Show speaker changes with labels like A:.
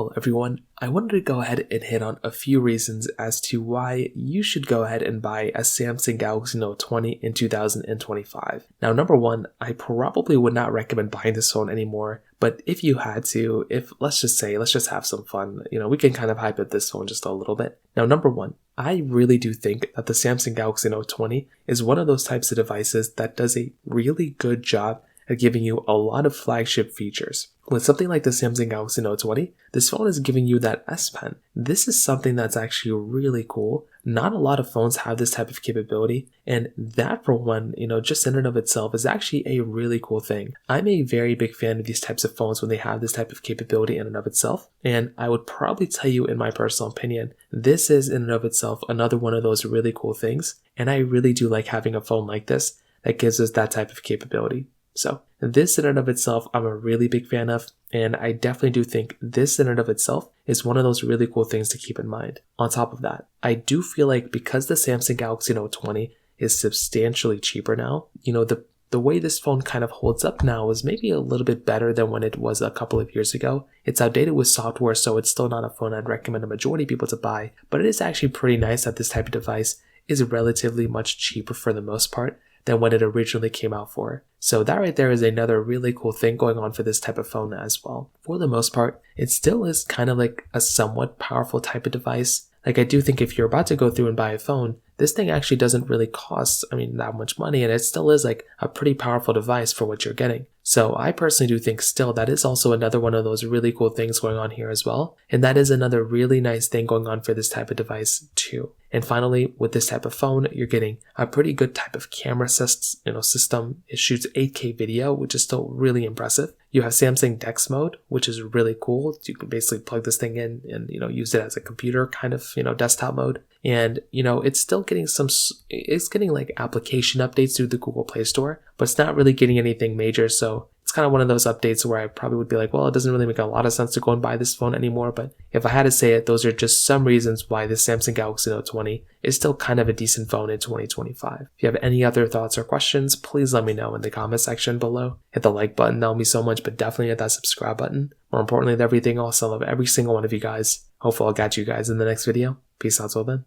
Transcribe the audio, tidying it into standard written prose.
A: Well, everyone, I wanted to go ahead and hit on a few reasons as to why you should go ahead and buy a Samsung Galaxy Note 20 in 2025. Now, number one, I probably would not recommend buying this phone anymore, but if you had to, let's just have some fun, we can kind of hype up this phone just a little bit. Now, number one, I really do think that the Samsung Galaxy Note 20 is one of those types of devices that does a really good job at giving you a lot of flagship features. With something like the Samsung Galaxy Note 20, this phone is giving you that S Pen. This is something that's actually really cool. Not a lot of phones have this type of capability, and that for one, just in and of itself is actually a really cool thing. I'm a very big fan of these types of phones when they have this type of capability in and of itself, and I would probably tell you in my personal opinion, this is in and of itself another one of those really cool things, and I really do like having a phone like this that gives us that type of capability. So this in and of itself, I'm a really big fan of, and I definitely do think this in and of itself is one of those really cool things to keep in mind. On top of that, I do feel like because the Samsung Galaxy Note 20 is substantially cheaper now, the way this phone kind of holds up now is maybe a little bit better than when it was a couple of years ago. It's outdated with software, so it's still not a phone I'd recommend a majority of people to buy, but it is actually pretty nice that this type of device is relatively much cheaper for the most part than when it originally came out for. So that right there is another really cool thing going on for this type of phone as well. For the most part, it still is kind of like a somewhat powerful type of device. Like I do think if you're about to go through and buy a phone, this thing actually doesn't really cost, that much money, and it still is like a pretty powerful device for what you're getting. So I personally do think still that is also another one of those really cool things going on here as well. And that is another really nice thing going on for this type of device too. And finally, with this type of phone, you're getting a pretty good type of camera system. It shoots 8K video, which is still really impressive. You have Samsung DeX mode, which is really cool. You can basically plug this thing in and, use it as a computer kind of, desktop mode. And, it's still getting it's getting like application updates through the Google Play Store, but it's not really getting anything major. So it's kind of one of those updates where I probably would be like, well, it doesn't really make a lot of sense to go and buy this phone anymore. But if I had to say it, those are just some reasons why the Samsung Galaxy Note 20 is still kind of a decent phone in 2025. If you have any other thoughts or questions, please let me know in the comment section below. Hit the like button, that'll mean so much, but definitely hit that subscribe button. More importantly than everything else, I love every single one of you guys. Hopefully I'll catch you guys in the next video. Peace out till then.